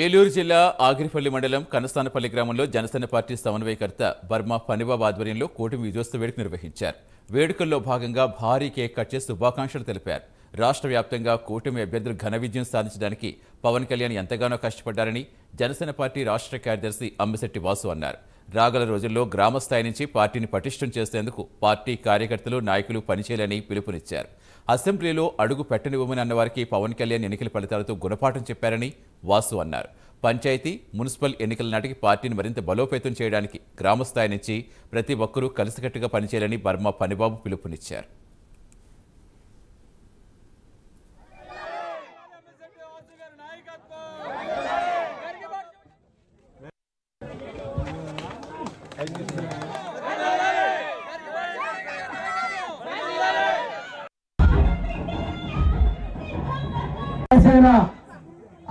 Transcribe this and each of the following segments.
ఏలూరు జిల్లా ఆగిరిపల్లి మండలం కనస్తానపల్లి గ్రామంలో జనసేన పార్టీ సమన్వయకర్త బర్మా పనిబాబు ఆధ్వర్యంలో కూటమి విజయోత్సవ వేడుక నిర్వహించారు. వేడుకల్లో భాగంగా భారీ కేక్ కట్ చేసి శుభాకాంక్షలు తెలిపారు. రాష్ట్ర వ్యాప్తంగా కూటమి అభ్యర్థులు ఘన విజయం సాధించడానికి పవన్ కళ్యాణ్ ఎంతగానో కష్టపడ్డారని జనసేన పార్టీ రాష్ట్ర కార్యదర్శి అమ్మిశెట్టి వాసు అన్నారు. రాగల రోజుల్లో గ్రామ స్థాయి నుంచి పార్టీని పటిష్టం చేసేందుకు పార్టీ కార్యకర్తలు నాయకులు పనిచేయాలని పిలుపునిచ్చారు. అసెంబ్లీలో అడుగు పెట్టనివ్వమని అన్నవారికి పవన్ కళ్యాణ్ ఎన్నికల ఫలితాలతో గుణపాఠం చెప్పారని వాసు అన్నారు. పంచాయతీ, మున్సిపల్ ఎన్నికల నాటికి పార్టీని మరింత బలోపేతం చేయడానికి గ్రామస్థాయి నుంచి ప్రతి ఒక్కరూ కలిసికట్టుగా పనిచేయాలని బర్మా పనిబాబు పిలుపునిచ్చారు.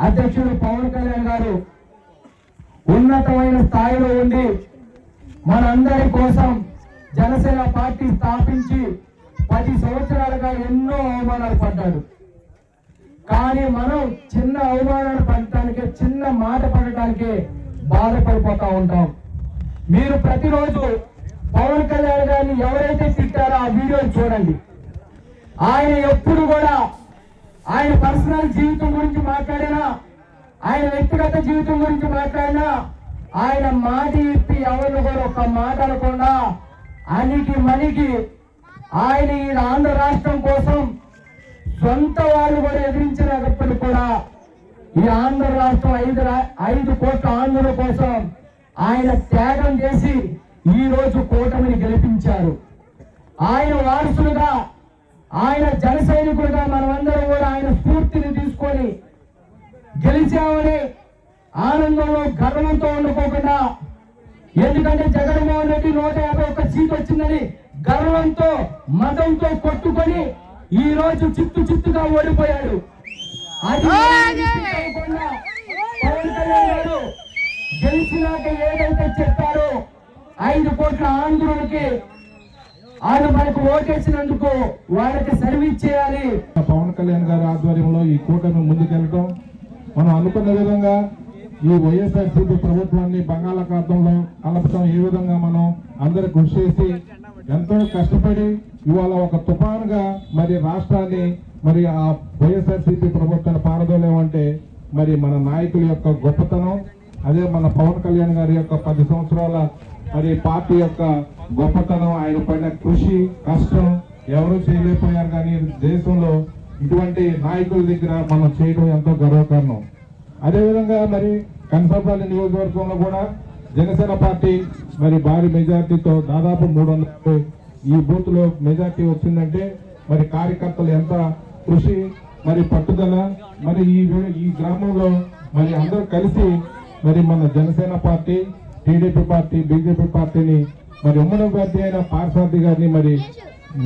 అధ్యక్షుడు పవన్ కళ్యాణ్ గారు ఉన్నతమైన స్థాయిలో ఉండి మనందరి కోసం జనసేన పార్టీ స్థాపించి 10 సంవత్సరాలుగా ఎన్నో అవమానాలు పడ్డాడు. కానీ మనం చిన్న అవమానాలు పడటానికి, చిన్న మాట పడటానికి బాధపడిపోతా ఉంటాం. మీరు ప్రతిరోజు పవన్ కళ్యాణ్ గారిని ఎవరైతే తిట్టారో ఆ వీడియోని చూడండి. ఆయన ఎప్పుడు కూడా ఆయన పర్సనల్ జీవితం గురించి మాట్లాడినా, ఆయన వ్యక్తిగత జీవితం గురించి మాట్లాడినా ఆయన మాట ఇప్పి ఎవరిని కూడా ఒక్క మాట అనకుండా అనికి మనికి ఆయన ఈ ఆంధ్ర రాష్ట్రం కోసం సొంత వాళ్ళు కూడా ఎదిరించినప్పటికీ కూడా ఈ ఆంధ్ర రాష్ట్రం 5 కోట్ల ఆంధ్రుల కోసం ఆయన త్యాగం చేసి ఈ రోజు కూటమిని గెలిపించారు. ఆయన వారసులుగా, ఆయన జన సైనికులుగా మనమందరం కూడా ఆయన స్ఫూర్తిని తీసుకొని గెలిచామని ఆనందంలో గర్వంతో ఉండుకోకుండా, ఎందుకంటే జగన్మోహన్ రెడ్డి 151 సీట్ వచ్చిందని గర్వంతో మతంతో కొట్టుకొని ఈ రోజు చిత్తుగా ఓడిపోయాడు. అది పవన్ కళ్యాణ్ గారు గెలిచినాక ఏదైతే చెప్పారో 5 కోట్ల ఆంధ్రులకి ఆయన మనకు ఓటేసినందుకు వాళ్ళకి సర్వీస్ చేయాలి. పవన్ కళ్యాణ్ గారి ఆధ్వర్యంలో ఈ కూటమి ముందుకెళ్ళటం, మనం అనుకున్న విధంగా ఈ వైఎస్ఆర్సీపీ ప్రభుత్వాన్ని బంగాళాఖాతంలో కలపటం, ఏ విధంగా మనం అందరూ కృషి చేసి ఎంతో కష్టపడి ఇవాళ ఒక తుఫానుగా మరి రాష్ట్రాన్ని మరి ఆ వైఎస్ఆర్సీపీ ప్రభుత్వాన్ని పారదోలేమంటే మరి మన నాయకుల యొక్క గొప్పతనం, అదే మన పవన్ కళ్యాణ్ గారి యొక్క 10 సంవత్సరాల మరి పార్టీ యొక్క గొప్పతనం, ఆయన పడిన కృషి, కష్టం ఎవరు చేయలేకపోయారు. కానీ దేశంలో ఇటువంటి నాయకుల దగ్గర మనం చేయడం ఎంతో గర్వకారణం. అదేవిధంగా మరి కనసాపల్లి నియోజకవర్గంలో కూడా జనసేన పార్టీ మరి భారీ మెజార్టీతో దాదాపు 350 ఈ బూత్ లో మెజార్టీ వచ్చిందంటే మరి కార్యకర్తలు ఎంత కృషి మరి పట్టుదల, మరి ఈ గ్రామంలో మరి అందరూ కలిసి మరి మన Janasena party, TDP party, BJP పార్టీని మరి ఉమ్మడి అభ్యర్థి అయిన పార్సార్థి గారిని మరి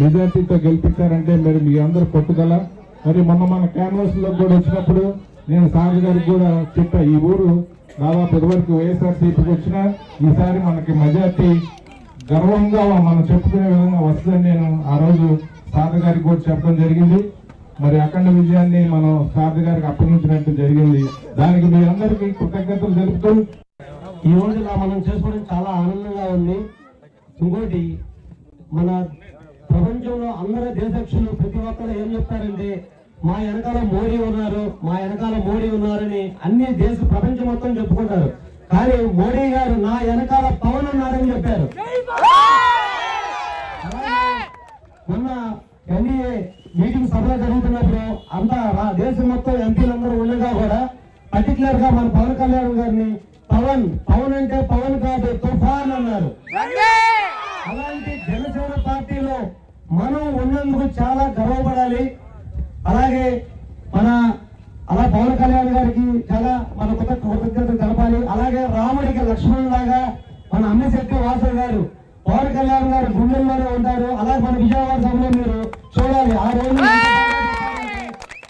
మెజార్టీతో గెలిపించారంటే మరి మీ అందరు పట్టుదల. మరి మన క్యాన్వాస్ లో కూడా వచ్చినప్పుడు నేను సార్ గారికి కూడా చెప్పా, ఈ ఊరు దాదాపు ఇదివరకు వైఎస్ఆర్సీపీకి వచ్చినా ఈసారి మనకి మెజార్టీ గర్వంగా మనం చెప్పుకునే విధంగా వస్తుందని నేను ఆ రోజు సార్ గారికి కూడా చెప్పడం జరిగింది. మరి అఖండ విజయాన్ని మనం సార్ గారికి అప్పగించినట్టు జరిగింది. దానికి మీ అందరికీ కృతజ్ఞతలు తెలుపుతూ ఈ రోజు మనం చేసుకోవడం చాలా ఆనందంగా ఉంది. ఇంకోటి, మన ప్రపంచంలో అందరూ దేశక్షులు ప్రతి ఒక్కరు ఏం చెప్తారంటే మా వెనకాల మోడీ ఉన్నారు, మా వెనకాల మోడీ ఉన్నారని అన్ని ప్రపంచం మొత్తం చెప్పుకుంటారు. కానీ మోడీ గారు నా వెనకాల పవన్ ఉన్నారని చెప్పారు. మొన్న ఎన్డీఏ మీటింగ్ సభలో జరుగుతున్నప్పుడు అంతా దేశం మొత్తం ఎంపీలందరూ ఉండగా కూడా పర్టికులర్ గా మన పవన్ కళ్యాణ్ గారిని పవన్ అంటే పవన్ కాదు తుఫాన్ అన్నారు. అలాంటి జనసేన పార్టీలో మనం ఉన్నందుకు చాలా గర్వపడాలి. అలాగే అలా పవన్ కళ్యాణ్ గారికి చాలా మన కృతజ్ఞతలు తెలపాలి. అలాగే రాముడికి లక్ష్మణ్ లాగా మన అమ్మిశెట్టి వాసు గారు పవన్ కళ్యాణ్ గారు గుండెల్లోనే ఉంటారు. అలాగే మన విజయవాడ సభలో మీరు చూడాలి, ఆ రోజు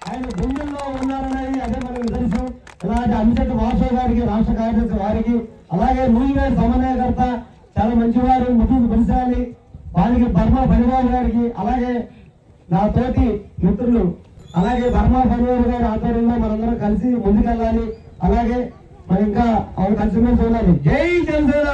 ఆయన గుండెల్లో ఉన్నారనేది అదే మనకు నిదర్శనం. ఇలాంటి అమ్మిశెట్టి వాసు గారికి, రాష్ట్ర కార్యదర్శి వారికి, అలాగే నూజివేడ్ సమన్వయకర్త చాలా మంచివారు, ముందుకు పెంచాలి వారికి, బర్మా పనిబాబు గారికి, అలాగే నా తోటి మిత్రులు అలాగే బర్మా పనివారు గారి ఆధ్వర్యంలో మనందరం కలిసి ముందుకెళ్ళాలి. అలాగే మరి ఇంకా అవును కలిసిమెలిసి ఉండాలి. జై జనసేన.